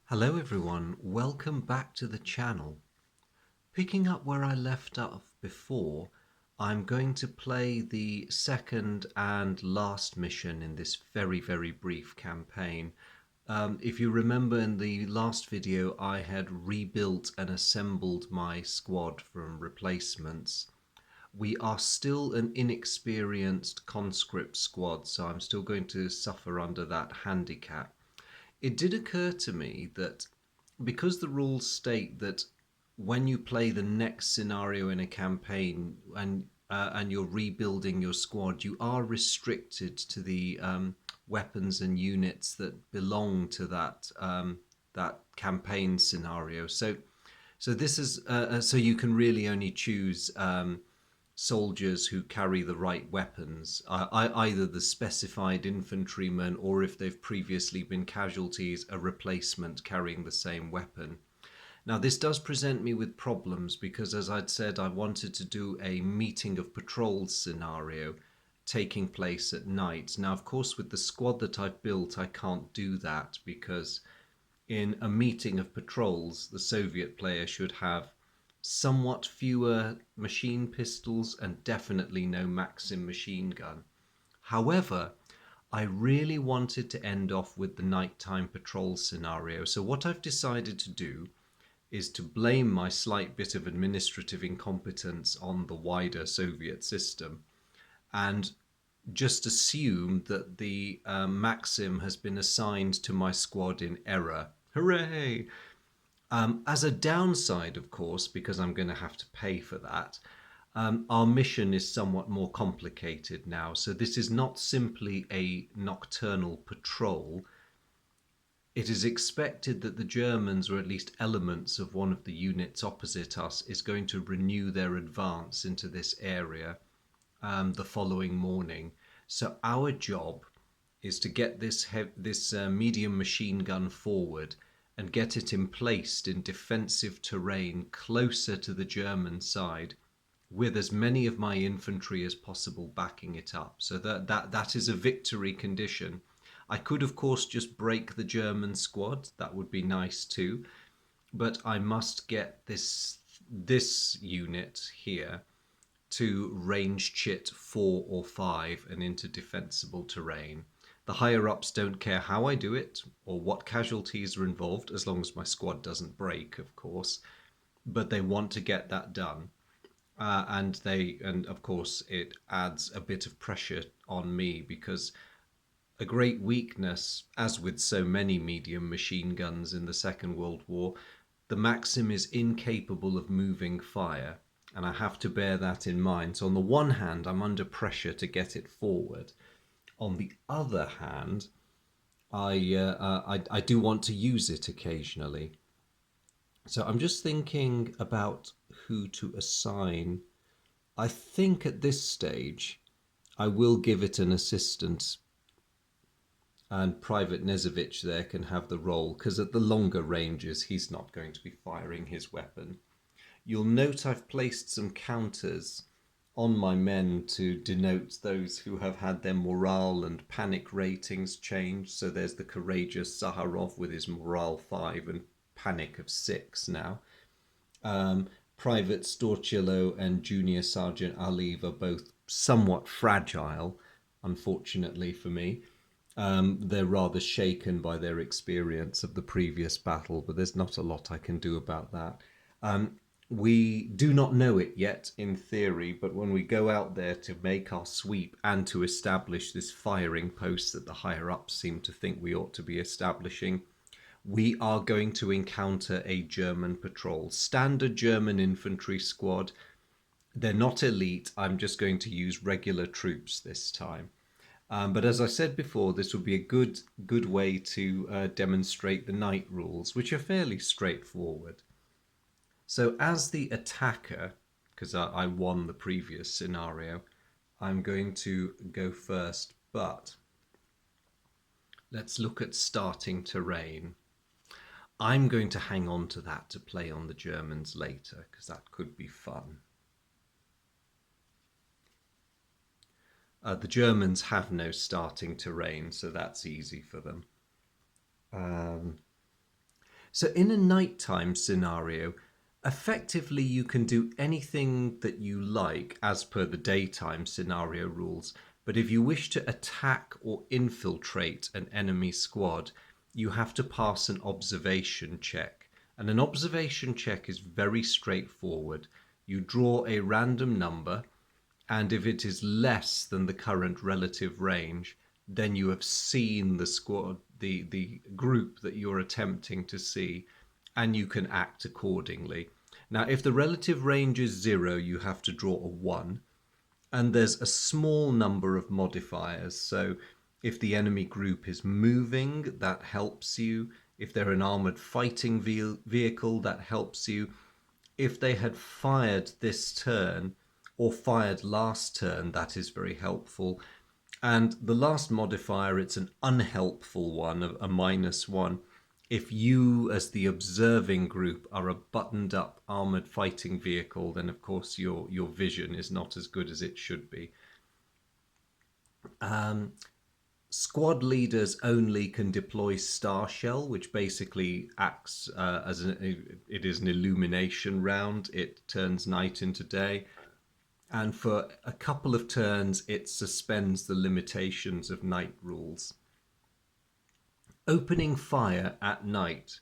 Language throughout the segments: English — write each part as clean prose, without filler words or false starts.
Hello everyone, welcome back to the channel. Picking up where I left off before, I'm going to play the second and last mission in this very brief campaign. If you remember in the last video I had rebuilt and assembled my squad from replacements. We are still an inexperienced conscript squad, so I'm still going to suffer under that handicap. It did occur to me that because the rules state that when you play the next scenario in a campaign and you're rebuilding your squad, you are restricted to the weapons and units that belong to that campaign scenario. So this is so you can really only choose soldiers who carry the right weapons, either the specified infantryman or if they've previously been casualties, a replacement carrying the same weapon. Now, this does present me with problems because, as I'd said, I wanted to do a meeting of patrols scenario taking place at night. Now, of course, with the squad that I've built, I can't do that because in a meeting of patrols, the Soviet player should have somewhat fewer machine pistols and definitely no Maxim machine gun. However, I really wanted to end off with the nighttime patrol scenario. So what I've decided to do is to blame my slight bit of administrative incompetence on the wider Soviet system and just assume that the Maxim has been assigned to my squad in error. Hooray! As a downside, of course, because I'm going to have to pay for that, our mission is somewhat more complicated now. So this is not simply a nocturnal patrol. It is expected that the Germans, or at least elements of one of the units opposite us, is going to renew their advance into this area the following morning. So our job is to get this medium machine gun forward and get it emplaced in defensive terrain closer to the German side, with as many of my infantry as possible backing it up. So that is a victory condition. I could, of course, just break the German squad. That would be nice too. But I must get this unit here to range chit 4 or 5 and into defensible terrain. The higher-ups don't care how I do it or what casualties are involved, as long as my squad doesn't break, of course. But they want to get that done. And of course, it adds a bit of pressure on me because a great weakness, as with so many medium machine guns in the Second World War, the Maxim is incapable of moving fire, and I have to bear that in mind. So on the one hand, I'm under pressure to get it forward. On the other hand, I do want to use it occasionally. So I'm just thinking about who to assign. I think at this stage, I will give it an assistant, and Private Nezevich there can have the role, because at the longer ranges, he's not going to be firing his weapon. You'll note I've placed some counters on my men to denote those who have had their morale and panic ratings changed. So there's the courageous Zaharov with his morale 5 and panic of 6 now. Private Storchilo and Junior Sergeant Aliv are both somewhat fragile, unfortunately for me. They're rather shaken by their experience of the previous battle, but there's not a lot I can do about that. We do not know it yet in theory, but when we go out there to make our sweep and to establish this firing post that the higher-ups seem to think we ought to be establishing, we are going to encounter a German patrol. Standard German infantry squad. They're not elite. I'm just going to use regular troops this time. But as I said before, this would be a good way to demonstrate the night rules, which are fairly straightforward. So as the attacker, because I won the previous scenario, I'm going to go first, but let's look at starting terrain. I'm going to hang on to that to play on the Germans later, because that could be fun. The Germans have no starting terrain, so that's easy for them. So in a nighttime scenario, effectively you can do anything that you like as per the daytime scenario rules. But if you wish to attack or infiltrate an enemy squad, you have to pass an observation check. And an observation check is very straightforward. You draw a random number, and if it is less than the current relative range, then you have seen the squad, the group that you're attempting to see, and you can act accordingly. Now, if the relative range is 0, you have to draw a 1, and there's a small number of modifiers. So if the enemy group is moving, that helps you. If they're an armored fighting vehicle, that helps you. If they had fired this turn or fired last turn, that is very helpful. And the last modifier, it's an unhelpful one, a -1. If you, as the observing group, are a buttoned up armored fighting vehicle, then of course your vision is not as good as it should be. Squad leaders only can deploy Star Shell, which basically acts it is an illumination round. It turns night into day. And for a couple of turns, it suspends the limitations of night rules. Opening fire at night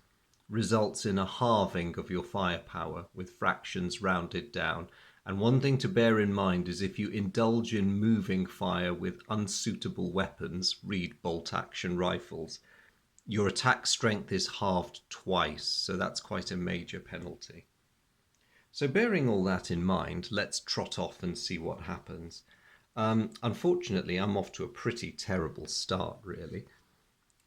results in a halving of your firepower, with fractions rounded down. And one thing to bear in mind is if you indulge in moving fire with unsuitable weapons, read bolt-action rifles, your attack strength is halved twice, so that's quite a major penalty. So bearing all that in mind, let's trot off and see what happens. Unfortunately, I'm off to a pretty terrible start, really.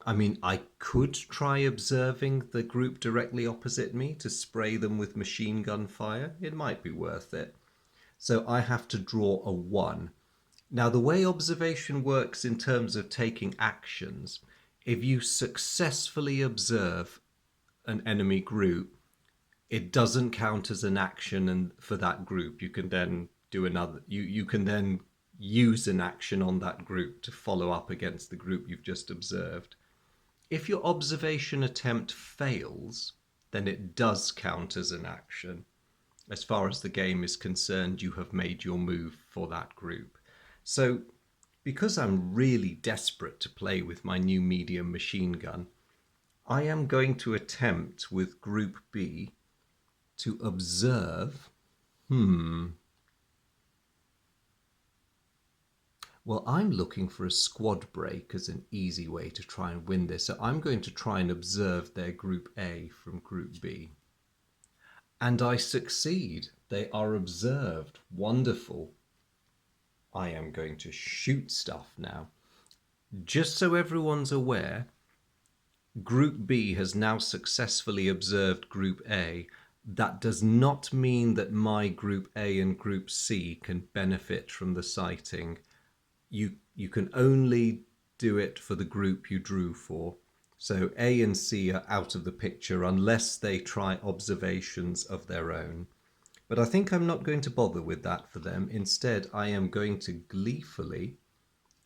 I mean, I could try observing the group directly opposite me to spray them with machine gun fire. It might be worth it. So I have to draw a 1. Now, the way observation works in terms of taking actions, if you successfully observe an enemy group, it doesn't count as an action, and for that group you can then do another, you can then use an action on that group to follow up against the group you've just observed. If your observation attempt fails, then it does count as an action. As far as the game is concerned, you have made your move for that group. So because I'm really desperate to play with my new medium machine gun, I am going to attempt with Group B to observe. Well, I'm looking for a squad break as an easy way to try and win this. So I'm going to try and observe their Group A from Group B. And I succeed. They are observed. Wonderful. I am going to shoot stuff now. Just so everyone's aware, Group B has now successfully observed Group A. That does not mean that my Group A and Group C can benefit from the sighting. You can only do it for the group you drew for. So A and C are out of the picture unless they try observations of their own. But I think I'm not going to bother with that for them. Instead, I am going to gleefully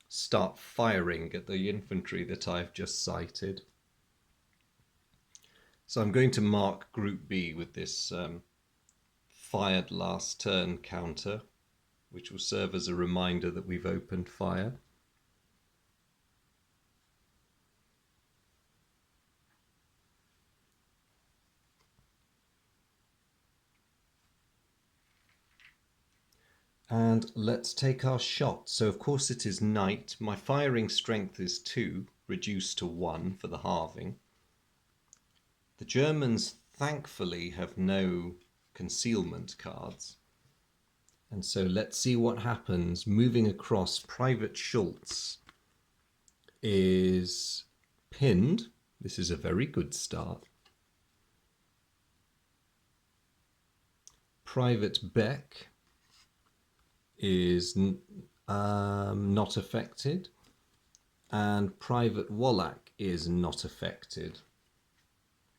start firing at the infantry that I've just sighted. So I'm going to mark Group B with this fired last turn counter, which will serve as a reminder that we've opened fire. And let's take our shot. So of course it is night. My firing strength is 2, reduced to 1 for the halving. The Germans thankfully have no concealment cards. And so let's see what happens. Moving across, Private Schultz is pinned. This is a very good start. Private Beck is not affected. And Private Wallach is not affected.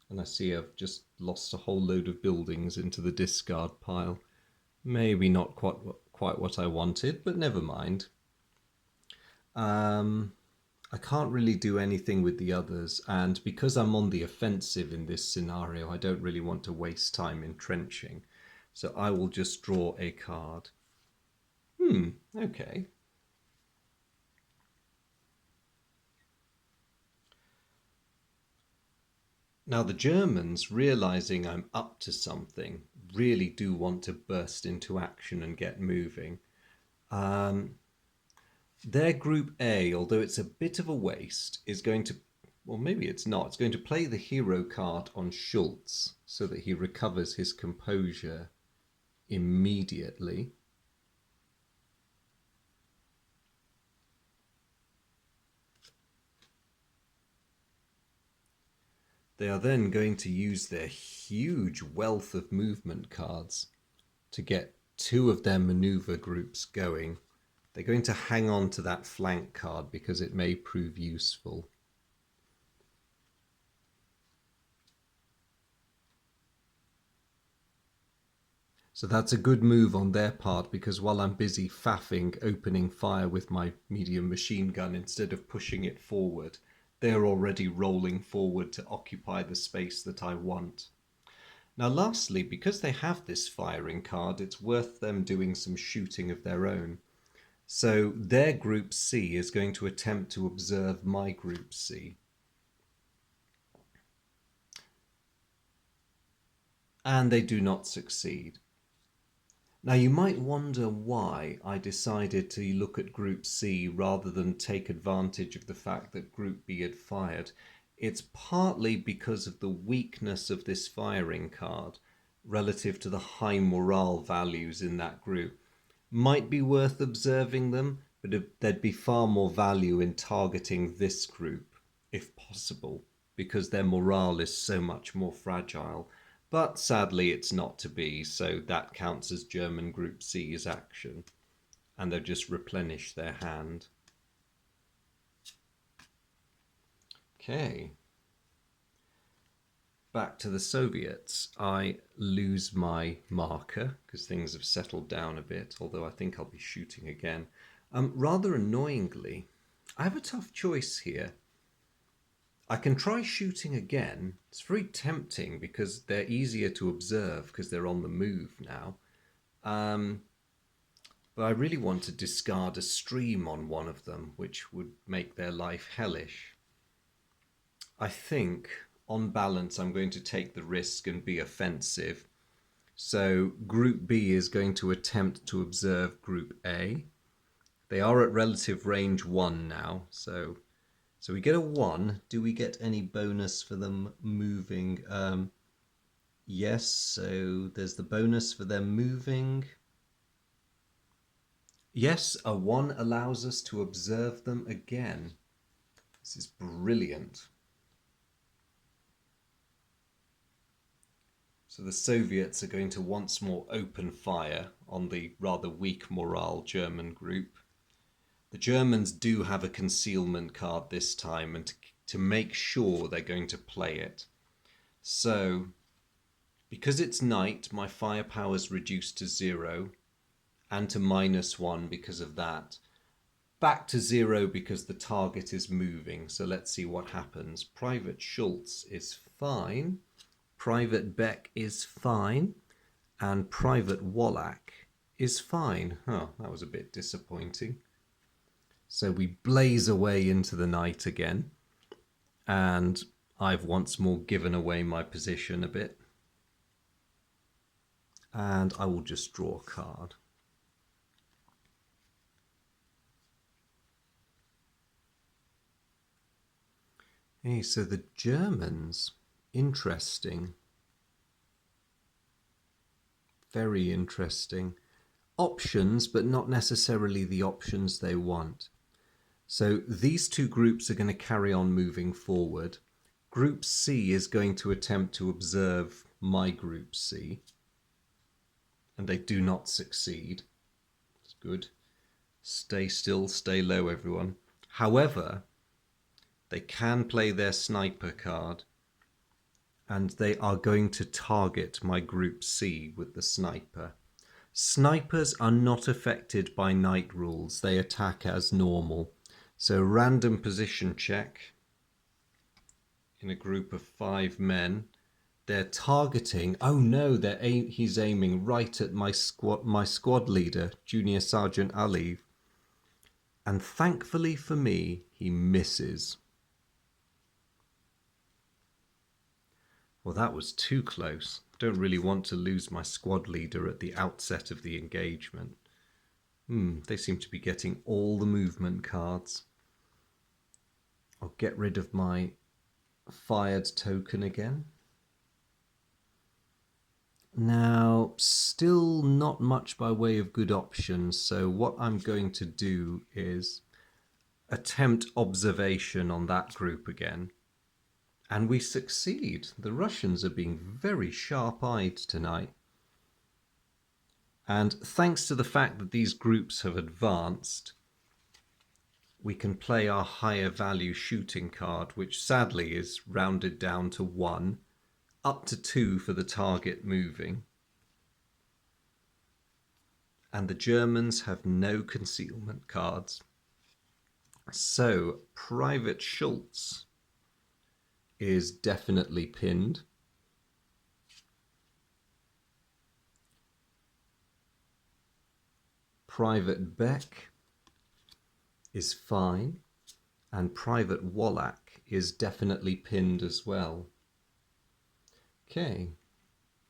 And I see I've just lost a whole load of buildings into the discard pile. Maybe not quite what I wanted, but never mind. I I can't really do anything with the others, and because I'm on the offensive in this scenario, I don't really want to waste time entrenching. So I will just draw a card. Okay. Now the Germans, realizing I'm up to something, really do want to burst into action and get moving. Their Group A, although it's a bit of a waste, is going to, well, maybe it's not, it's going to play the hero card on Schultz so that he recovers his composure immediately. They are then going to use their huge wealth of movement cards to get two of their maneuver groups going. They're going to hang on to that flank card because it may prove useful. So that's a good move on their part, because while I'm busy faffing opening fire with my medium machine gun instead of pushing it forward, they're already rolling forward to occupy the space that I want. Now lastly, because they have this firing card, it's worth them doing some shooting of their own. So their Group C is going to attempt to observe my Group C. And they do not succeed. Now you might wonder why I decided to look at Group C rather than take advantage of the fact that Group B had fired. It's partly because of the weakness of this firing card relative to the high morale values in that group. Might be worth observing them, but there'd be far more value in targeting this group, if possible, because their morale is so much more fragile. But sadly it's not to be, so that counts as German Group C's action, and they've just replenished their hand. Okay. Back to the Soviets. I lose my marker because things have settled down a bit, although I think I'll be shooting again. Rather annoyingly, I have a tough choice here. I can try shooting again. It's very tempting because they're easier to observe because they're on the move now. But I really want to discard a stream on one of them, which would make their life hellish. I think, on balance, I'm going to take the risk and be offensive. So Group B is going to attempt to observe Group A. They are at relative range 1 now, so we get a 1. Do we get any bonus for them moving? Yes, so there's the bonus for them moving. Yes, a 1 allows us to observe them again. This is brilliant. So the Soviets are going to once more open fire on the rather weak morale German group. The Germans do have a concealment card this time, and to make sure they're going to play it. So, because it's night, my firepower is reduced to 0, and to -1 because of that. Back to 0 because the target is moving, so let's see what happens. Private Schultz is fine, Private Beck is fine, and Private Wallach is fine. That was a bit disappointing. So we blaze away into the night again, and I've once more given away my position a bit. And I will just draw a card. Hey, so the Germans, interesting. Very interesting. Options, but not necessarily the options they want. So these two groups are going to carry on moving forward. Group C is going to attempt to observe my Group C. And they do not succeed. It's good. Stay still, stay low, everyone. However, they can play their sniper card, and they are going to target my Group C with the sniper. Snipers are not affected by night rules. They attack as normal. So random position check in a group of 5 men. They're targeting. Oh no, he's aiming right at my squad leader, Junior Sergeant Ali. And thankfully for me, he misses. Well, that was too close. Don't really want to lose my squad leader at the outset of the engagement. They seem to be getting all the movement cards. I'll get rid of my fired token again. Now, still not much by way of good options, so what I'm going to do is attempt observation on that group again. And we succeed. The Russians are being very sharp-eyed tonight. And thanks to the fact that these groups have advanced, we can play our higher value shooting card, which sadly is rounded down to 1, up to 2 for the target moving. And the Germans have no concealment cards. So Private Schultz is definitely pinned. Private Beck is fine, and Private Wallach is definitely pinned as well. Okay,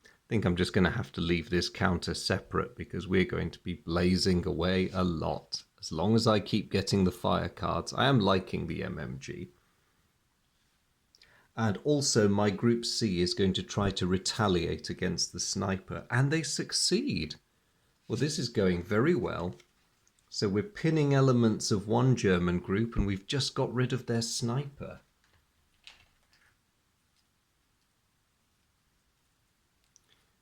I think I'm just going to have to leave this counter separate because we're going to be blazing away a lot. As long as I keep getting the fire cards, I am liking the MMG. And also my Group C is going to try to retaliate against the sniper, and they succeed. Well, this is going very well. So we're pinning elements of one German group and we've just got rid of their sniper.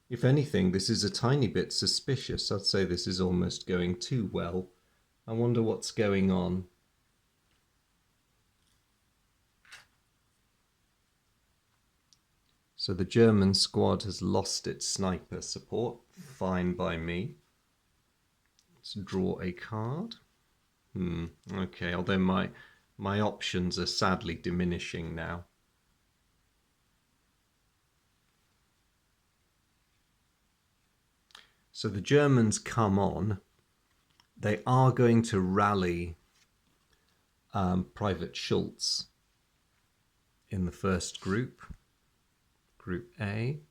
If anything, this is a tiny bit suspicious. I'd say this is almost going too well. I wonder what's going on. So the German squad has lost its sniper support. Fine by me. Let's draw a card. Okay, although my options are sadly diminishing now. So the Germans come on. They are going to rally Private Schultz in the first group, Group A.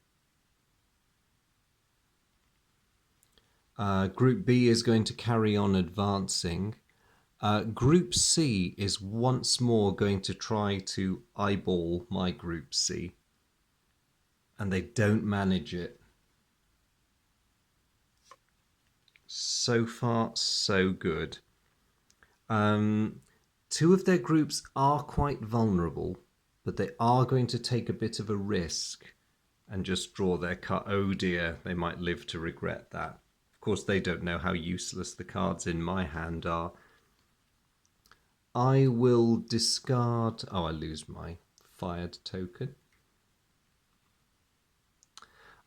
Group B is going to carry on advancing. Group C is once more going to try to eyeball my Group C. And they don't manage it. So far, so good. 2 of their groups are quite vulnerable, but they are going to take a bit of a risk and just draw their card. Oh dear, they might live to regret that. Of course, they don't know how useless the cards in my hand are. I will discard... Oh, I lose my fired token.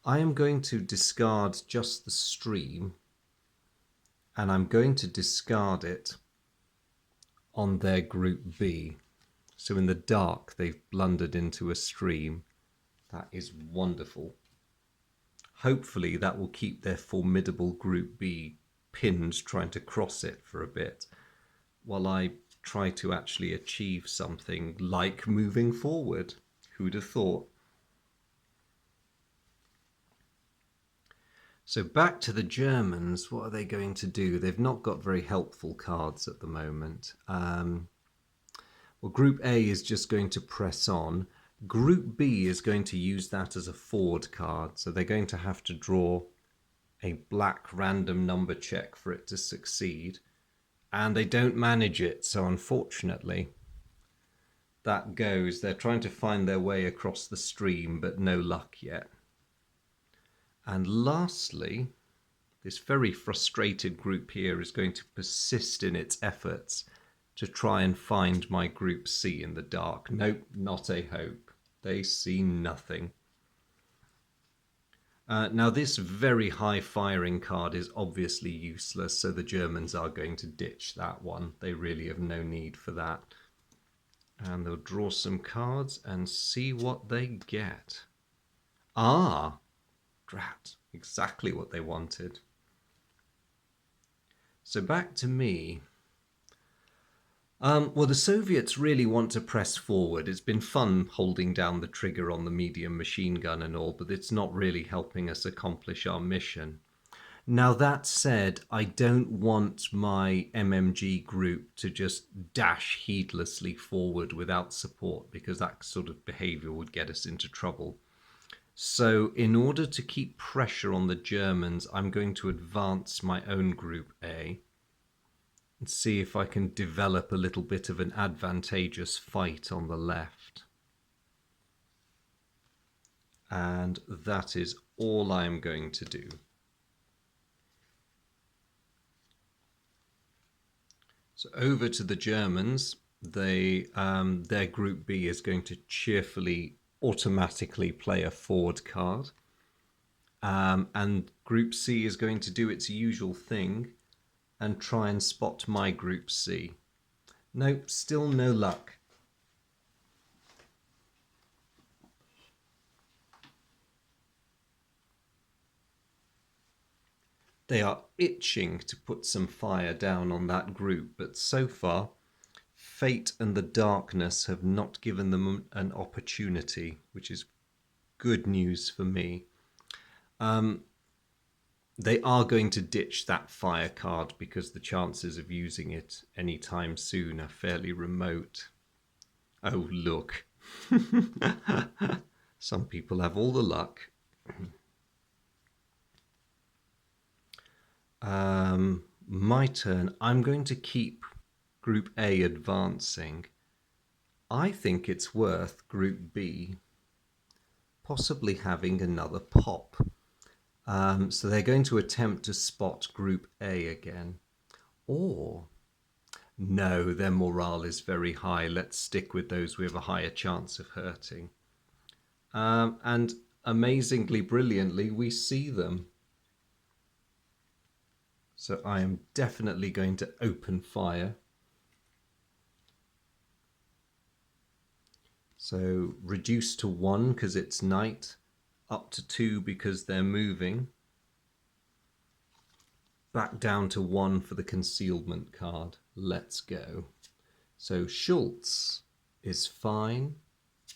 I am going to discard just the stream, and I'm going to discard it on their Group B. So in the dark, they've blundered into a stream. That is wonderful. Hopefully that will keep their formidable Group B pinned, trying to cross it for a bit, while I try to actually achieve something like moving forward. Who'd have thought? So back to the Germans. What are they going to do? They've not got very helpful cards at the moment. Well, Group A is just going to press on. Group B is going to use that as a forward card. So they're going to have to draw a black random number check for it to succeed. And they don't manage it. So unfortunately, that goes. They're trying to find their way across the stream, but no luck yet. And lastly, this very frustrated group here is going to persist in its efforts to try and find my Group C in the dark. Nope, not a hope. They see nothing. Now, this very high firing card is obviously useless, so the Germans are going to ditch that one. They really have no need for that. And they'll draw some cards and see what they get. Ah, drat, exactly what they wanted. So back to me. Well, the Soviets really want to press forward. It's been fun holding down the trigger on the medium machine gun and all, but it's not really helping us accomplish our mission. Now, that said, I don't want my MMG group to just dash heedlessly forward without support, because that sort of behavior would get us into trouble. So in order to keep pressure on the Germans, I'm going to advance my own Group A and see if I can develop a little bit of an advantageous fight on the left. And that is all I'm going to do. So over to the Germans. Their Group B is going to cheerfully automatically play a forward card. And Group C is going to do its usual thing and try and spot my Group C. Nope, still no luck. They are itching to put some fire down on that group, but so far, fate and the darkness have not given them an opportunity, which is good news for me. They are going to ditch that fire card because the chances of using it anytime soon are fairly remote. Oh, look. Some people have all the luck. My turn. I'm going to keep Group A advancing. I think it's worth Group B possibly having another pop. So they're going to attempt to spot Group A again. Or, no, their morale is very high. Let's stick with those we have a higher chance of hurting. And amazingly, brilliantly, we see them. So I am definitely going to open fire. So reduce to 1 because it's night, up to 2 because they're moving, back down to 1 for the concealment card. Let's go. So Schultz is fine.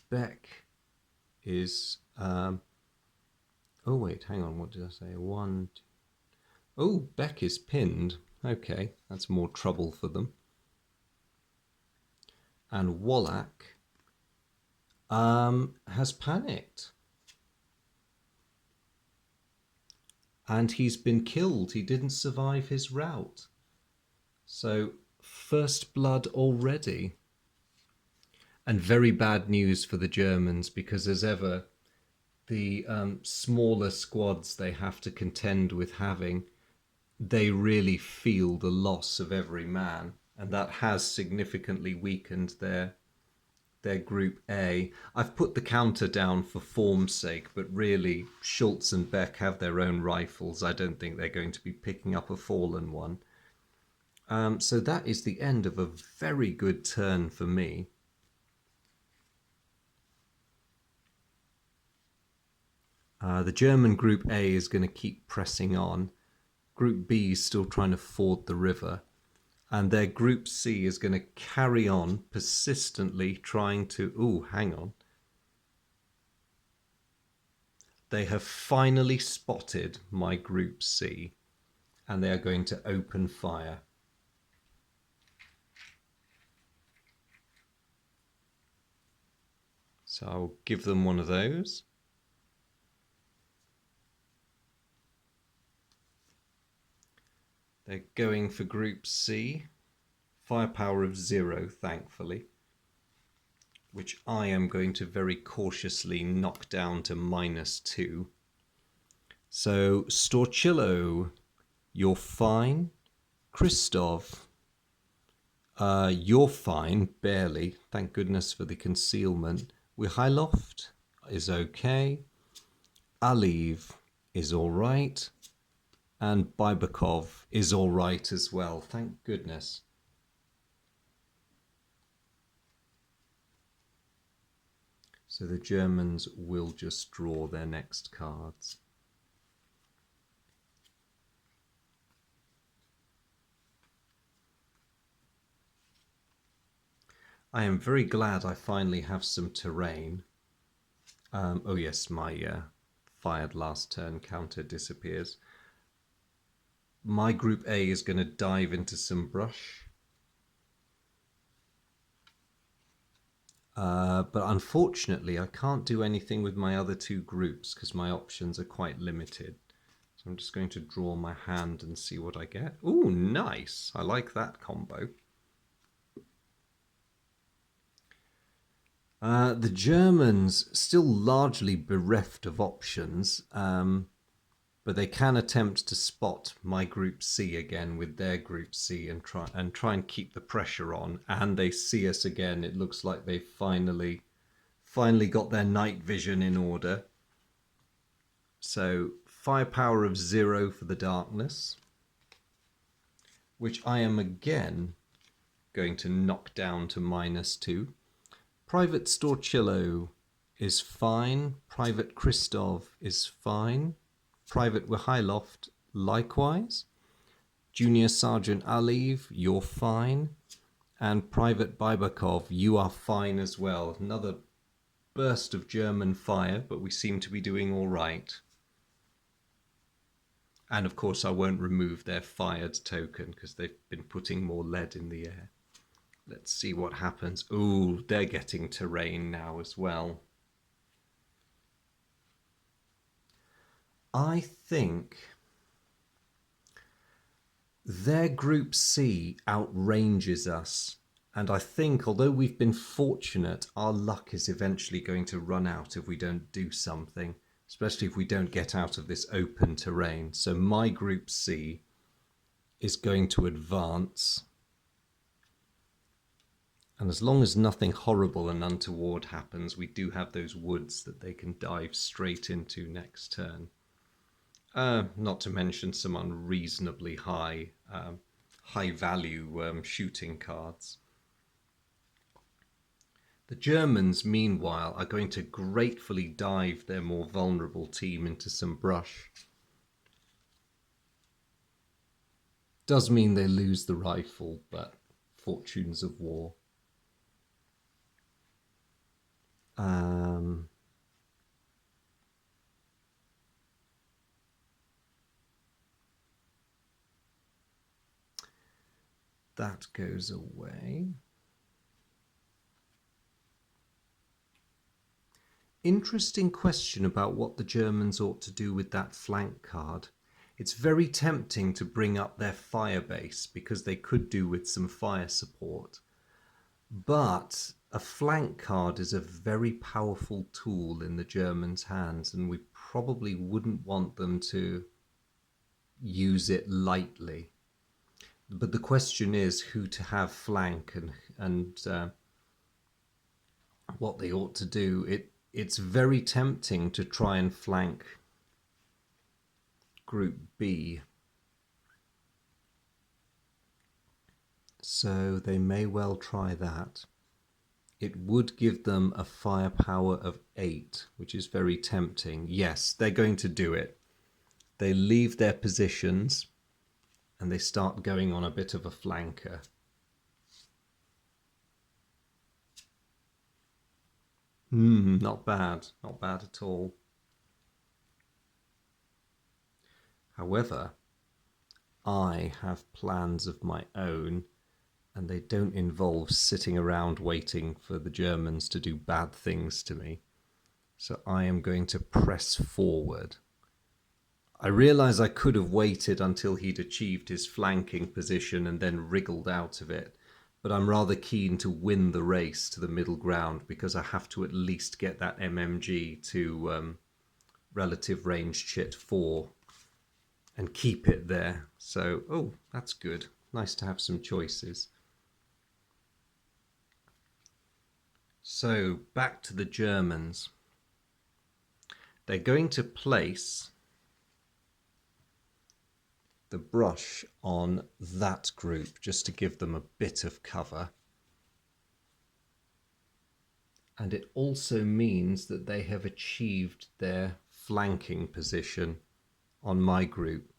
Beck is... oh wait, hang on, what did I say? 1, 2... Oh, Beck is pinned. Okay, that's more trouble for them. And Wallach has panicked. And he's been killed. He didn't survive his rout. So, first blood already. And very bad news for the Germans, because as ever, the smaller squads they have to contend with having, they really feel the loss of every man. And that has significantly weakened their Group A. I've put the counter down for form's sake, but really Schultz and Beck have their own rifles. I don't think they're going to be picking up a fallen one. So that is the end of a very good turn for me. The German Group A is going to keep pressing on. Group B is still trying to ford the river. And their Group C is going to carry on persistently trying to... Ooh, hang on. They have finally spotted my Group C. And they are going to open fire. So I'll give them one of those. They're going for Group C. Firepower of 0, thankfully. Which I am going to very cautiously knock down to -2. So, Storchillo, you're fine. Christoph, you're fine, barely. Thank goodness for the concealment. Mihailoft is okay. Aliv, is all right. And Bybakov is all right as well. Thank goodness. So the Germans will just draw their next cards. I am very glad I finally have some terrain. Oh yes, my fired last turn counter disappears. My group A is going to dive into some brush. But unfortunately, I can't do anything with my other two groups because my options are quite limited. So I'm just going to draw my hand and see what I get. Ooh, nice. I like that combo. The Germans still largely bereft of options, but they can attempt to spot my Group C again with their Group C and try and keep the pressure on. And they see us again. It looks like they finally got their night vision in order. So firepower of 0 for the darkness, which I am again going to knock down to -2. Private Storchillo is fine. Private Christov is fine. Private Wihailoft likewise. Junior Sergeant Aliv, you're fine. And Private Bybakov, you are fine as well. Another burst of German fire, but we seem to be doing all right. And of course I won't remove their fired token because they've been putting more lead in the air. Let's see what happens. Ooh, they're getting terrain now as well. I think their Group C outranges us. And I think, although we've been fortunate, our luck is eventually going to run out if we don't do something, especially if we don't get out of this open terrain. So my Group C is going to advance. And as long as nothing horrible and untoward happens, we do have those woods that they can dive straight into next turn. Not to mention some unreasonably high value shooting cards. The Germans, meanwhile, are going to gratefully dive their more vulnerable team into some brush. Does mean they lose the rifle, but fortunes of war. That goes away. Interesting question about what the Germans ought to do with that flank card. It's very tempting to bring up their fire base because they could do with some fire support. But a flank card is a very powerful tool in the Germans' hands, and we probably wouldn't want them to use it lightly. But the question is who to have flank and what they ought to do. It's very tempting to try and flank Group B. So they may well try that. It would give them a firepower of 8, which is very tempting. Yes, they're going to do it. They leave their positions and they start going on a bit of a flanker. Not bad. Not bad at all. However, I have plans of my own, and they don't involve sitting around waiting for the Germans to do bad things to me. So I am going to press forward. I realise I could have waited until he'd achieved his flanking position and then wriggled out of it, but I'm rather keen to win the race to the middle ground because I have to at least get that MMG to relative range chit 4 and keep it there. So, oh, that's good. Nice to have some choices. So, back to the Germans. They're going to place the brush on that group just to give them a bit of cover. And it also means that they have achieved their flanking position on my group.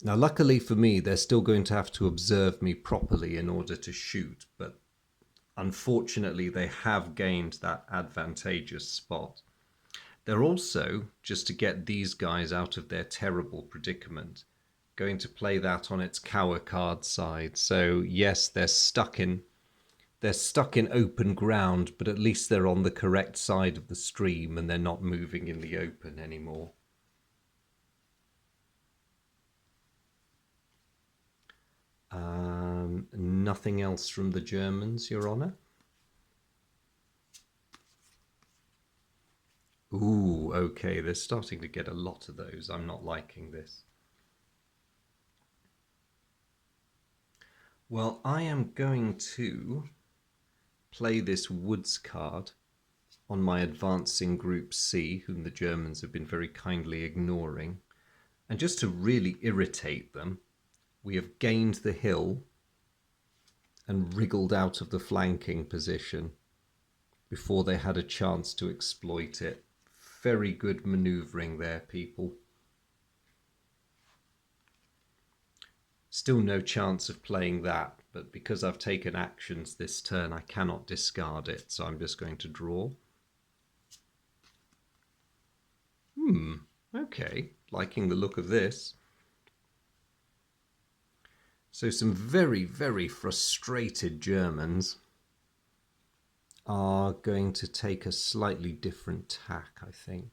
Now, luckily for me, they're still going to have to observe me properly in order to shoot, but unfortunately, they have gained that advantageous spot. They're also, just to get these guys out of their terrible predicament, going to play that on its cower card side. So yes, they're stuck in open ground, but at least they're on the correct side of the stream and they're not moving in the open anymore. Nothing else from the Germans, Your Honour? Ooh, okay, they're starting to get a lot of those. I'm not liking this. Well, I am going to play this woods card on my advancing group C, whom the Germans have been very kindly ignoring. And just to really irritate them, we have gained the hill and wriggled out of the flanking position before they had a chance to exploit it. Very good manoeuvring there, people. Still no chance of playing that, but because I've taken actions this turn, I cannot discard it, so I'm just going to draw. Okay, liking the look of this. So some very, very frustrated Germans are going to take a slightly different tack, I think.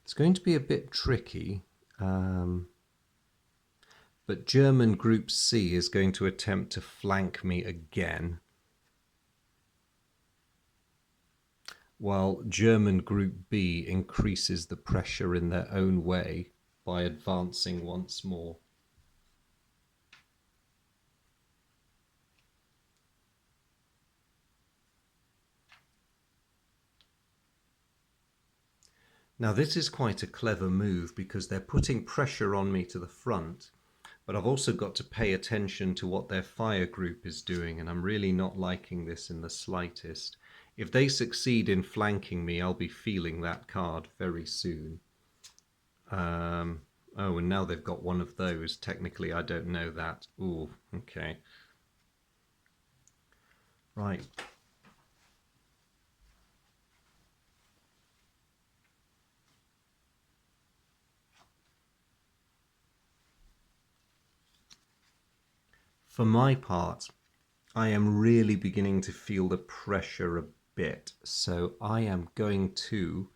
It's going to be a bit tricky, but German Group C is going to attempt to flank me again, while German Group B increases the pressure in their own way by advancing once more. Now this is quite a clever move because they're putting pressure on me to the front, but I've also got to pay attention to what their fire group is doing, and I'm really not liking this in the slightest. If they succeed in flanking me, I'll be feeling that card very soon. Oh, and now they've got one of those. Technically, I don't know that. Ooh, okay. Right. For my part, I am really beginning to feel the pressure a bit, so I am going to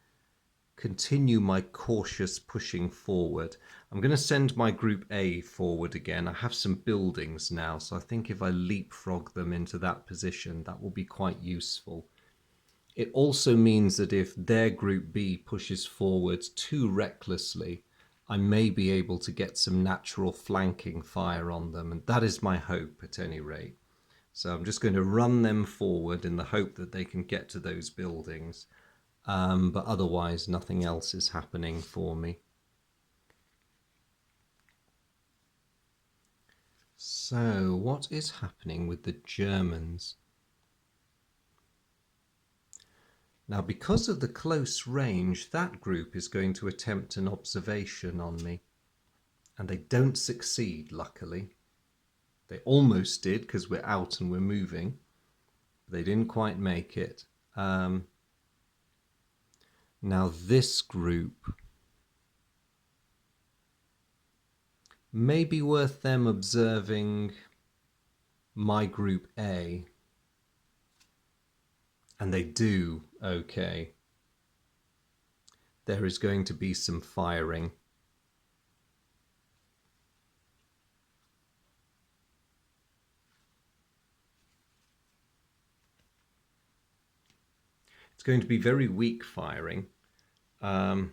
continue my cautious pushing forward. I'm going to send my group A forward again. I have some buildings now, so I think if I leapfrog them into that position, that will be quite useful. It also means that if their group B pushes forward too recklessly, I may be able to get some natural flanking fire on them, and that is my hope at any rate. So I'm just going to run them forward in the hope that they can get to those buildings. But otherwise, nothing else is happening for me. So, what is happening with the Germans? Now, because of the close range, that group is going to attempt an observation on me. And they don't succeed, luckily. They almost did because we're out and we're moving. They didn't quite make it. Now, this group may be worth them observing my group A. And they do, okay. There is going to be some firing. It's going to be very weak firing. Halving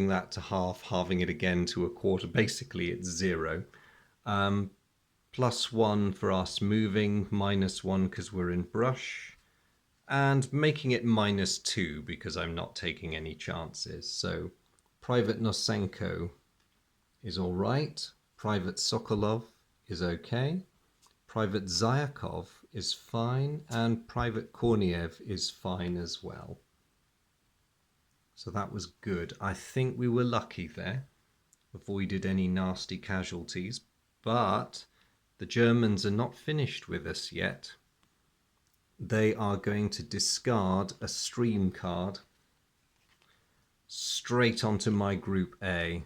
that to half, halving it again to a quarter. Basically, it's 0. +1 for us moving, -1 because we're in brush. and making it -2 because I'm not taking any chances. So Private Nosenko is all right. Private Sokolov is okay. Private Zyakov is fine, and Private Korniev is fine as well. So that was good. I think we were lucky there. Avoided any nasty casualties, but the Germans are not finished with us yet. They are going to discard a stream card straight onto my Group A.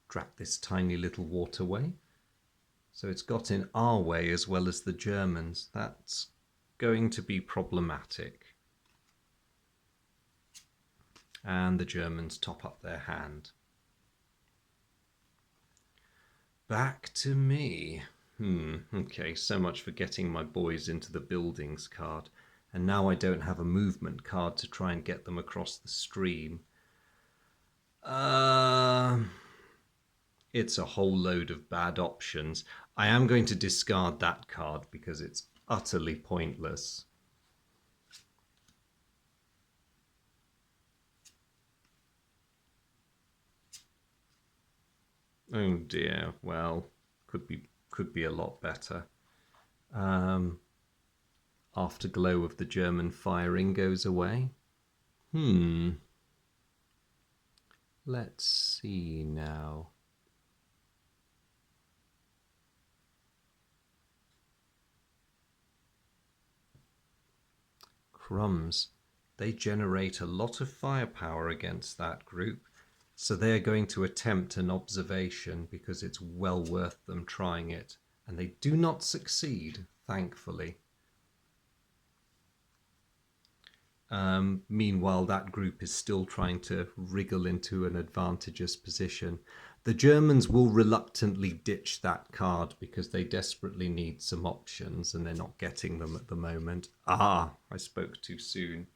Drat this tiny little waterway. So it's got in our way as well as the Germans. That's going to be problematic. And the Germans top up their hand. Back to me. Okay, so much for getting my boys into the buildings card. And now I don't have a movement card to try and get them across the stream. It's a whole load of bad options. I am going to discard that card because it's utterly pointless. Oh dear, well, could be a lot better. Afterglow of the German firing goes away. Let's see now. Crumbs. They generate a lot of firepower against that group, so they're going to attempt an observation because it's well worth them trying it, and they do not succeed, thankfully. Meanwhile, that group is still trying to wriggle into an advantageous position. The Germans will reluctantly ditch that card because they desperately need some options and they're not getting them at the moment. I spoke too soon.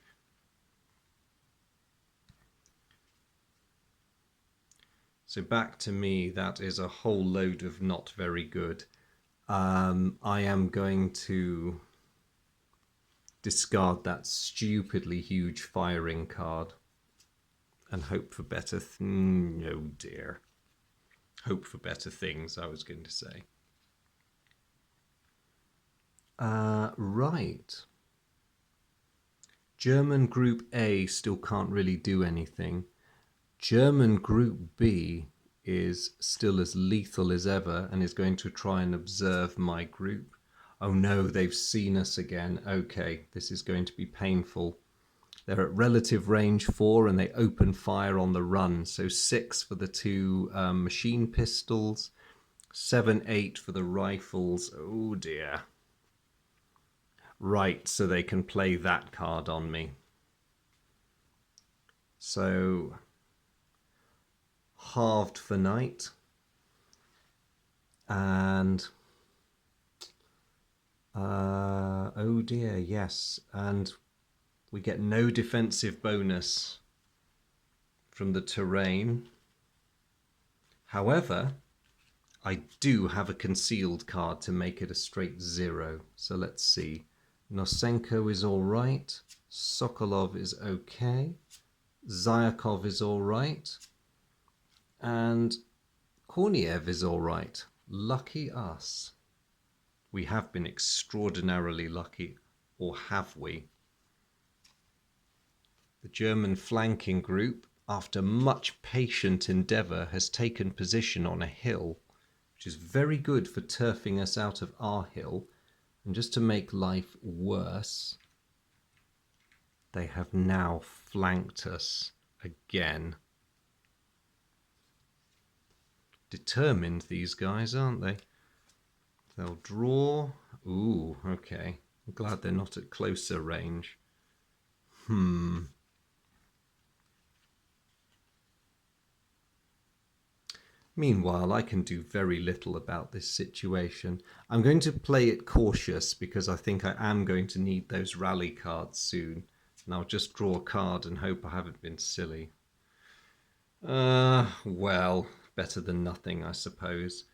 So back to me, that is a whole load of not very good. I am going to discard that stupidly huge firing card and hope for better. Oh dear. Hope for better things, I was going to say. Right. German Group A still can't really do anything. German Group B is still as lethal as ever and is going to try and observe my group. Oh no, they've seen us again. Okay, this is going to be painful. They're at relative range 4 and they open fire on the run. So 6 for the two machine pistols, 7, 8 for the rifles. Oh dear. Right, so they can play that card on me. So halved for night. And oh dear, yes. And we get no defensive bonus from the terrain. However, I do have a concealed card to make it a straight 0. So let's see. Nosenko is all right. Sokolov is okay. Zyakov is all right. And Korniev is all right. Lucky us. We have been extraordinarily lucky, or have we? The German flanking group, after much patient endeavour, has taken position on a hill, which is very good for turfing us out of our hill. And just to make life worse, they have now flanked us again. Determined, these guys, aren't they? They'll draw. Ooh, okay. I'm glad they're not at closer range. Meanwhile, I can do very little about this situation. I'm going to play it cautious because I think I am going to need those rally cards soon. And I'll just draw a card and hope I haven't been silly. Well, better than nothing, I suppose.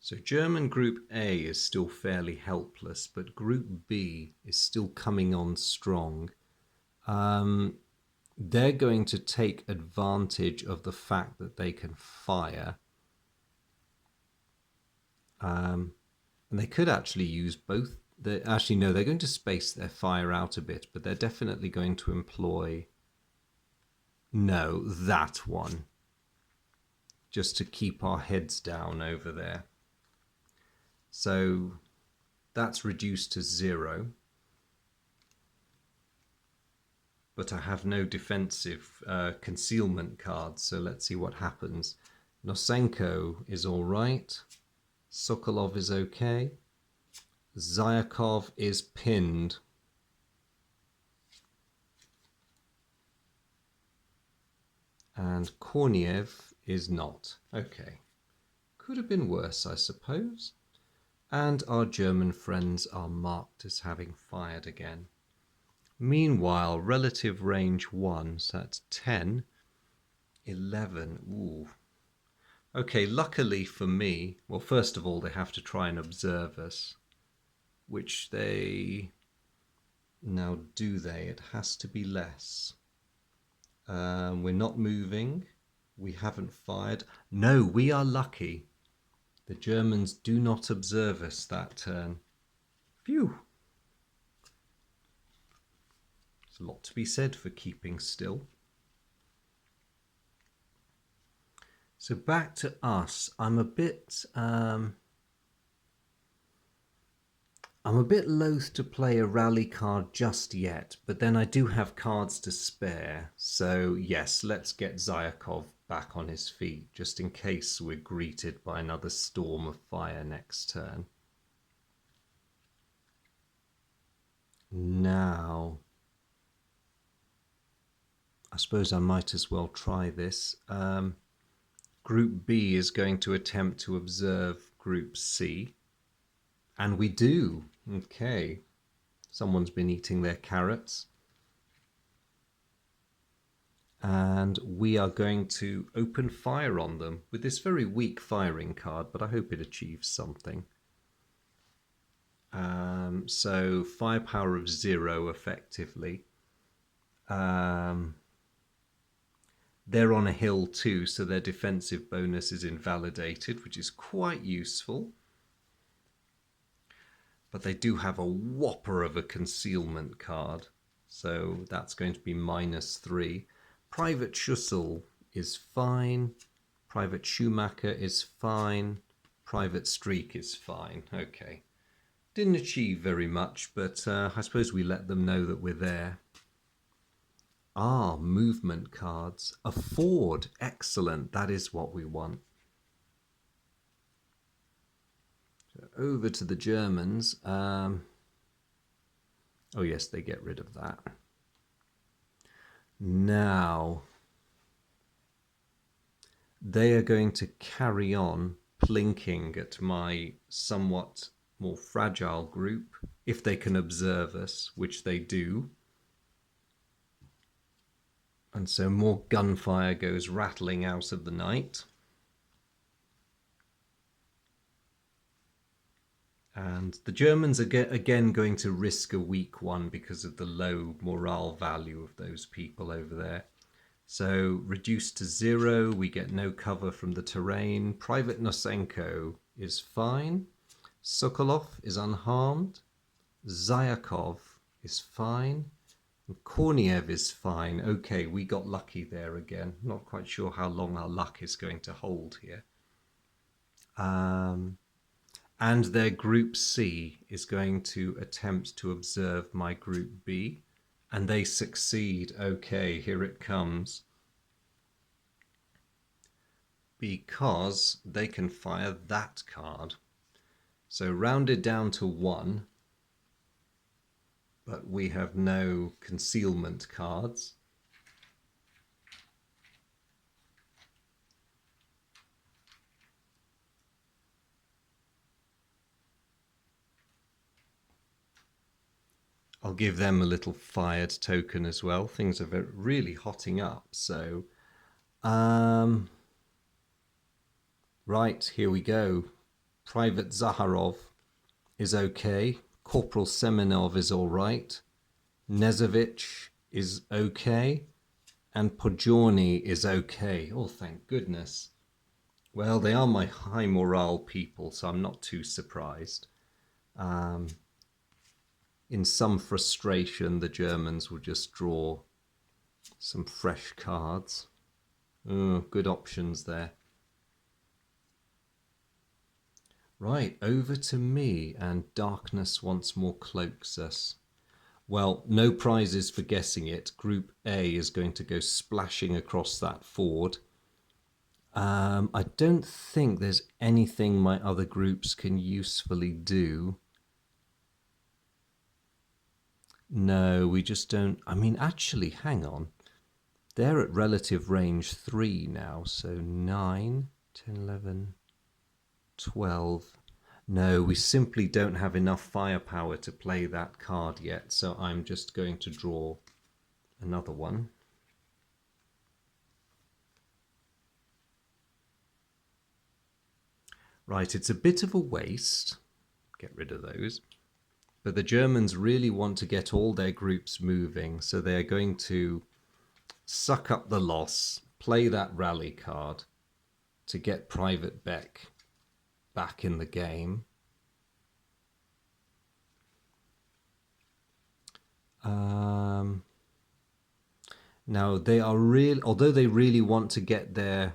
So German Group A is still fairly helpless, but Group B is still coming on strong. They're going to take advantage of the fact that they can fire. And they could actually use both. Actually, no, they're going to space their fire out a bit, but they're definitely going to employ... No, that one. Just to keep our heads down over there. So that's reduced to 0. But I have no defensive concealment cards, so let's see what happens. Nosenko is all right. Sokolov is okay. Zyakov is pinned. And Korniev is not. Okay. Could have been worse, I suppose. And our German friends are marked as having fired again. Meanwhile, relative range 1, so that's 10, 11. Ooh. Okay, luckily for me, well, first of all, they have to try and observe us, which they... Now, do they? It has to be less. We're not moving. We haven't fired. No, we are lucky. The Germans do not observe us that turn. Phew. There's a lot to be said for keeping still. So back to us. I'm a bit loath to play a rally card just yet, but then I do have cards to spare. So yes, let's get Zyakov back on his feet, just in case we're greeted by another storm of fire next turn. Now, I suppose I might as well try this. Group B is going to attempt to observe Group C. And we do. Okay. Someone's been eating their carrots. And we are going to open fire on them with this very weak firing card, but I hope it achieves something. So firepower of 0 effectively. They're on a hill too, so their defensive bonus is invalidated, which is quite useful. But they do have a whopper of a concealment card, so that's going to be -3. Private Schussel is fine. Private Schumacher is fine. Private Streak is fine. Okay. Didn't achieve very much, but I suppose we let them know that we're there. Ah, movement cards. A Ford. Excellent. That is what we want. So over to the Germans. Oh, yes, they get rid of that. Now, they are going to carry on plinking at my somewhat more fragile group, if they can observe us, which they do. And so more gunfire goes rattling out of the night. And the Germans are again going to risk a weak one because of the low morale value of those people over there. So reduced to 0, we get no cover from the terrain. Private Nosenko is fine. Sokolov is unharmed. Zyakov is fine. And Korniev is fine. Okay, we got lucky there again. Not quite sure how long our luck is going to hold here. And their Group C is going to attempt to observe my Group B. And they succeed. Okay, here it comes. Because they can fire that card. So rounded down to 1. But we have no concealment cards. I'll give them a little fired token as well. Things are really hotting up. So, right, here we go. Private Zaharov is okay. Corporal Semenov is all right. Nezovich is okay. And Podjorny is okay. Oh, thank goodness. Well, they are my high morale people, so I'm not too surprised. In some frustration, the Germans will just draw some fresh cards. Oh, good options there. Right, over to me, and darkness once more cloaks us. Well, no prizes for guessing it. Group A is going to go splashing across that ford. I don't think there's anything my other groups can usefully do. No, we just don't. I mean, actually, hang on. They're at relative range 3 now, so 9, 10, 11, 12. No, we simply don't have enough firepower to play that card yet, so I'm just going to draw another one. Right, it's a bit of a waste. Get rid of those. But the Germans really want to get all their groups moving, so they're going to suck up the loss, play that rally card to get Private Beck back in the game. Now they are real, although they really want to get their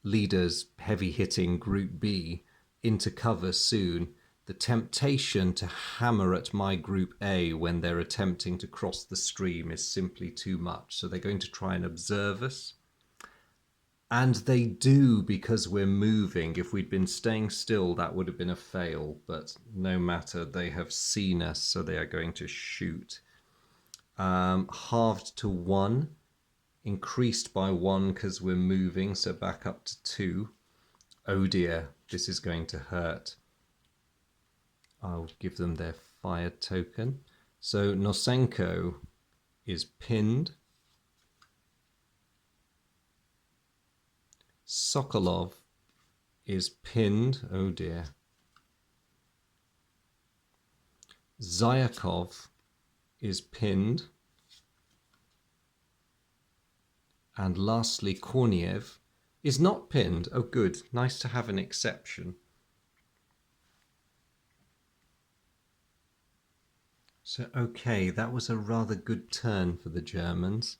leaders, heavy hitting Group B, into cover soon. The temptation to hammer at my Group A when they're attempting to cross the stream is simply too much. So they're going to try and observe us. And they do, because we're moving. If we'd been staying still, that would have been a fail. But no matter, they have seen us, so they are going to shoot. Halved to 1. Increased by 1 because we're moving, so back up to 2. Oh dear, this is going to hurt. I'll give them their fire token. So Nosenko is pinned. Sokolov is pinned. Oh dear. Zyakov is pinned. And lastly, Korniev is not pinned. Oh good, nice to have an exception. So okay, that was a rather good turn for the Germans.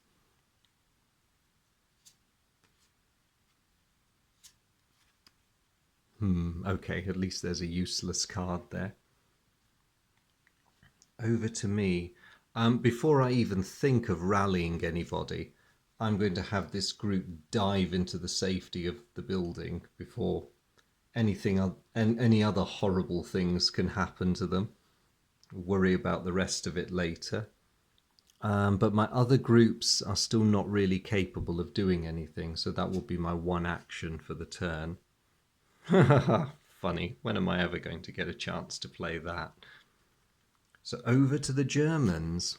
Okay, at least there's a useless card there. Over to me. Before I even think of rallying anybody, I'm going to have this group dive into the safety of the building before any other horrible things can happen to them. Worry about the rest of it later. But my other groups are still not really capable of doing anything, so that will be my one action for the turn. Funny, when am I ever going to get a chance to play that? So over to the Germans.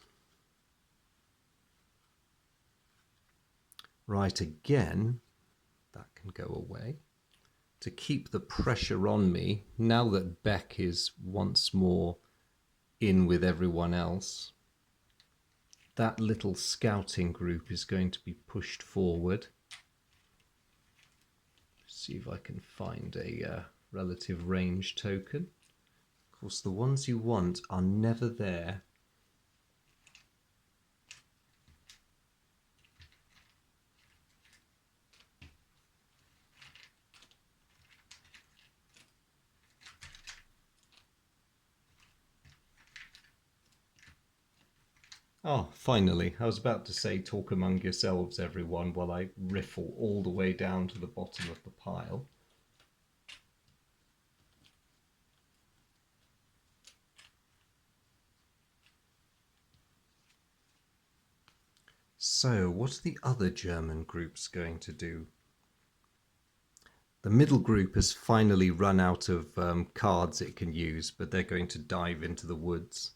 Right, again, that can go away. To keep the pressure on me, now that Beck is once more in with everyone else, that little scouting group is going to be pushed forward. See if I can find a relative range token. Of course, the ones you want are never there. Oh, finally. I was about to say talk among yourselves, everyone, while I riffle all the way down to the bottom of the pile. So, what are the other German groups going to do? The middle group has finally run out of cards it can use, but they're going to dive into the woods.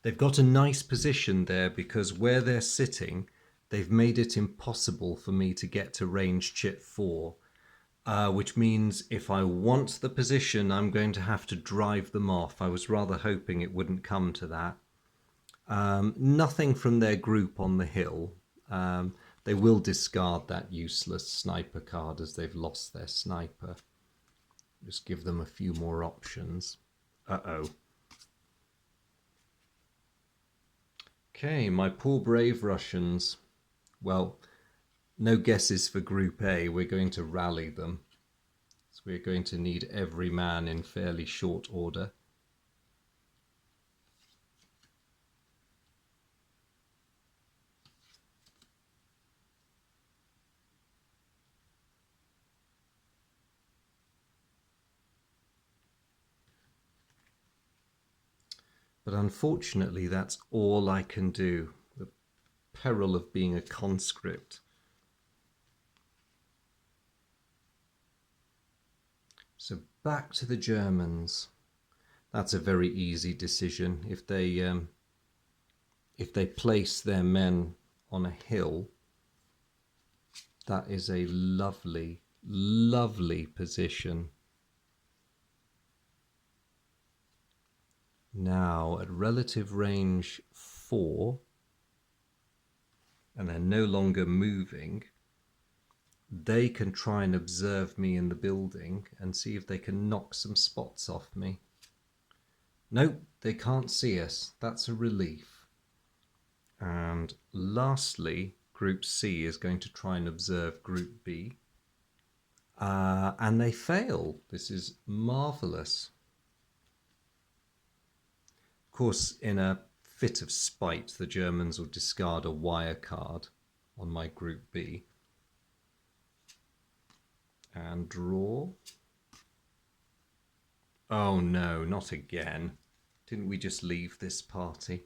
They've got a nice position there because where they're sitting, they've made it impossible for me to get to range chit 4, which means if I want the position, I'm going to have to drive them off. I was rather hoping it wouldn't come to that. Nothing from their group on the hill. They will discard that useless sniper card as they've lost their sniper. Just give them a few more options. Uh-oh. Okay, my poor brave Russians. Well, no guesses for Group A. We're going to rally them. So we're going to need every man in fairly short order. But unfortunately, that's all I can do. The peril of being a conscript. So back to the Germans. That's a very easy decision. If they place their men on a hill, that is a lovely, lovely position. Now at relative range 4, and they're no longer moving, they can try and observe me in the building and see if they can knock some spots off me. Nope, they can't see us. That's a relief. And lastly, Group C is going to try and observe Group B. And they fail. This is marvellous. Of course, in a fit of spite, the Germans will discard a wire card on my Group B. And draw. Oh no, not again. Didn't we just leave this party?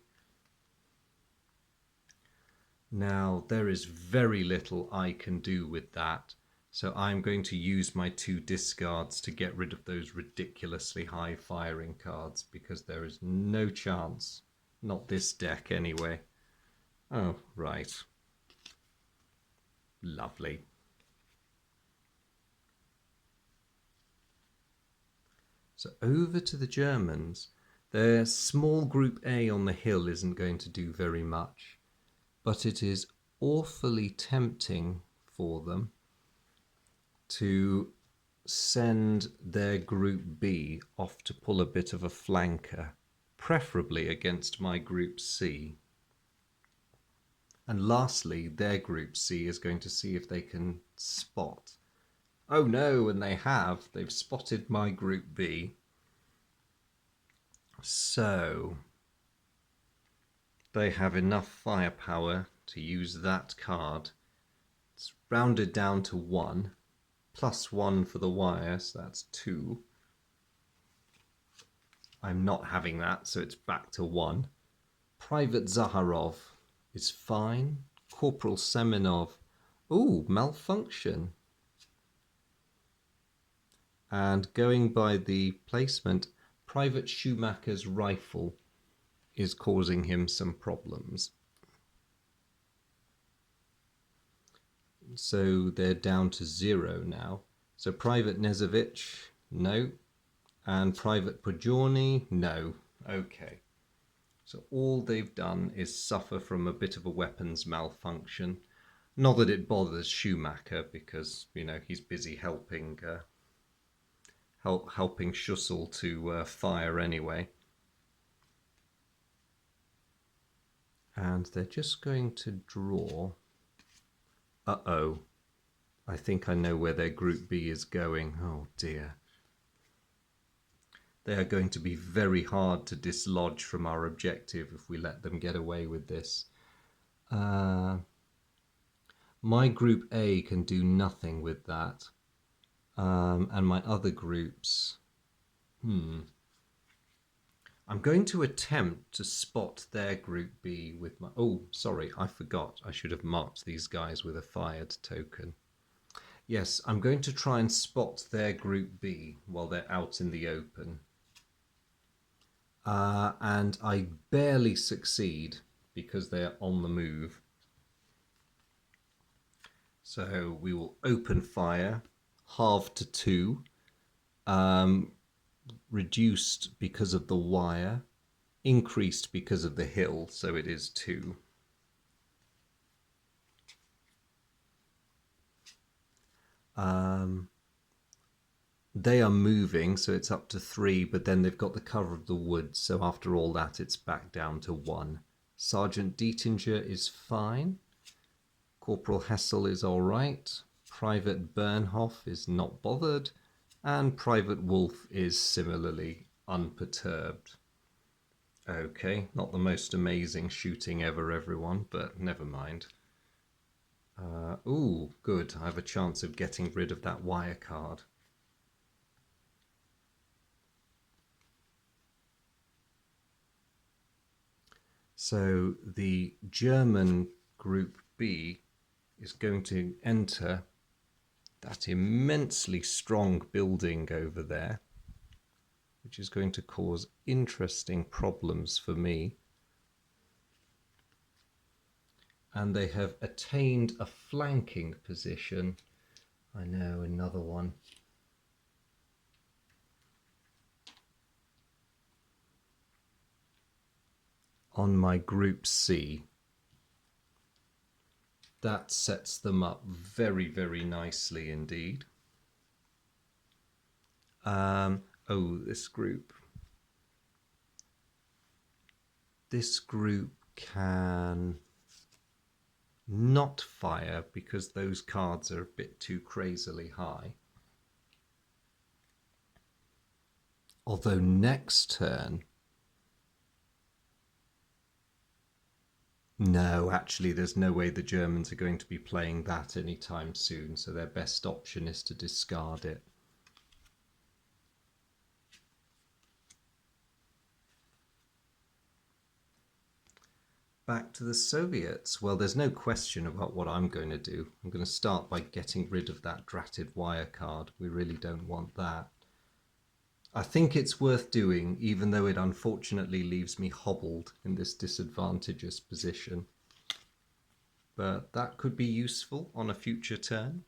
Now, there is very little I can do with that. So I'm going to use my 2 discards to get rid of those ridiculously high firing cards because there is no chance. Not this deck anyway. Oh, right. Lovely. So over to the Germans. Their small Group A on the hill isn't going to do very much, but it is awfully tempting for them to send their Group B off to pull a bit of a flanker, preferably against my Group C. And lastly, their Group C is going to see if they can spot. Oh no, and they have. They've spotted my Group B. So they have enough firepower to use that card. It's rounded down to 1. +1 for the wire, so that's 2. I'm not having that, so it's back to 1. Private Zaharov is fine. Corporal Semenov, ooh, malfunction. And going by the placement, Private Schumacher's rifle is causing him some problems. So they're down to 0 now. So Private Nezovich, no. And Private Pojorny, no. Okay. So all they've done is suffer from a bit of a weapons malfunction. Not that it bothers Schumacher because, you know, he's busy helping helping Schussel to fire anyway. And they're just going to draw. Uh-oh. I think I know where their Group B is going. Oh dear. They are going to be very hard to dislodge from our objective if we let them get away with this. My Group A can do nothing with that. And my other groups... I'm going to attempt to spot their Group B with my... Oh, sorry, I forgot. I should have marked these guys with a fired token. Yes, I'm going to try and spot their Group B while they're out in the open. and I barely succeed because they are on the move. So we will open fire, halved to 2, reduced because of the wire, increased because of the hill, so it is 2. They are moving, so it's up to 3, but then they've got the cover of the woods, so after all that it's back down to 1. Sergeant Dietinger is fine. Corporal Hessel is all right. Private Bernhoff is not bothered. And Private Wolf is similarly unperturbed. Okay, not the most amazing shooting ever, everyone, but never mind. Ooh, good. I have a chance of getting rid of that wire card. So the German Group B is going to enter that immensely strong building over there, which is going to cause interesting problems for me. And they have attained a flanking position. I know, another one. On my Group C. That sets them up very, very nicely indeed. This group. This group can not fire because those cards are a bit too crazily high. Although next turn... No, actually, there's no way the Germans are going to be playing that anytime soon, so their best option is to discard it. Back to the Soviets. Well, there's no question about what I'm going to do. I'm going to start by getting rid of that dratted wire card. We really don't want that. I think it's worth doing, even though it unfortunately leaves me hobbled in this disadvantageous position. But that could be useful on a future turn.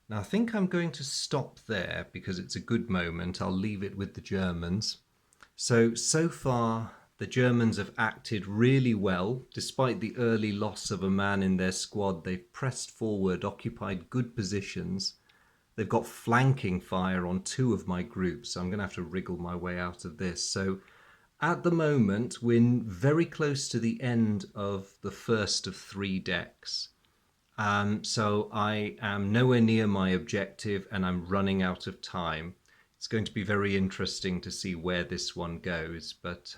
Now I think I'm going to stop there because it's a good moment. I'll leave it with the Germans. So far the Germans have acted really well. Despite the early loss of a man in their squad, they've pressed forward, occupied good positions. They've got flanking fire on 2 of my groups, so I'm going to have to wriggle my way out of this. So at the moment, we're very close to the end of the first of 3 decks. So I am nowhere near my objective and I'm running out of time. It's going to be very interesting to see where this one goes, but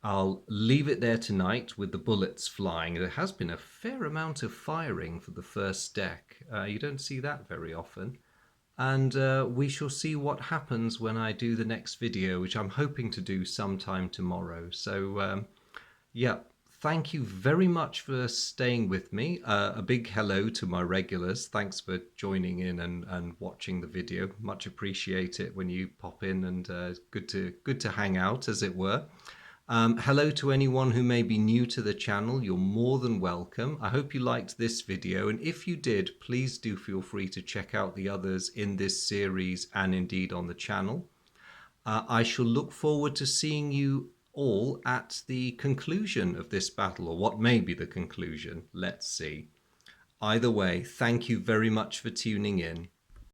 I'll leave it there tonight with the bullets flying. There has been a fair amount of firing for the first deck. You don't see that very often. And we shall see what happens when I do the next video, which I'm hoping to do sometime tomorrow. So, yeah, thank you very much for staying with me. A big hello to my regulars. Thanks for joining in and watching the video. Much appreciate it when you pop in, and good to hang out, as it were. Hello to anyone who may be new to the channel. You're more than welcome. I hope you liked this video, and if you did, please do feel free to check out the others in this series and indeed on the channel. I shall look forward to seeing you all at the conclusion of this battle, or what may be the conclusion. Let's see. Either way, thank you very much for tuning in.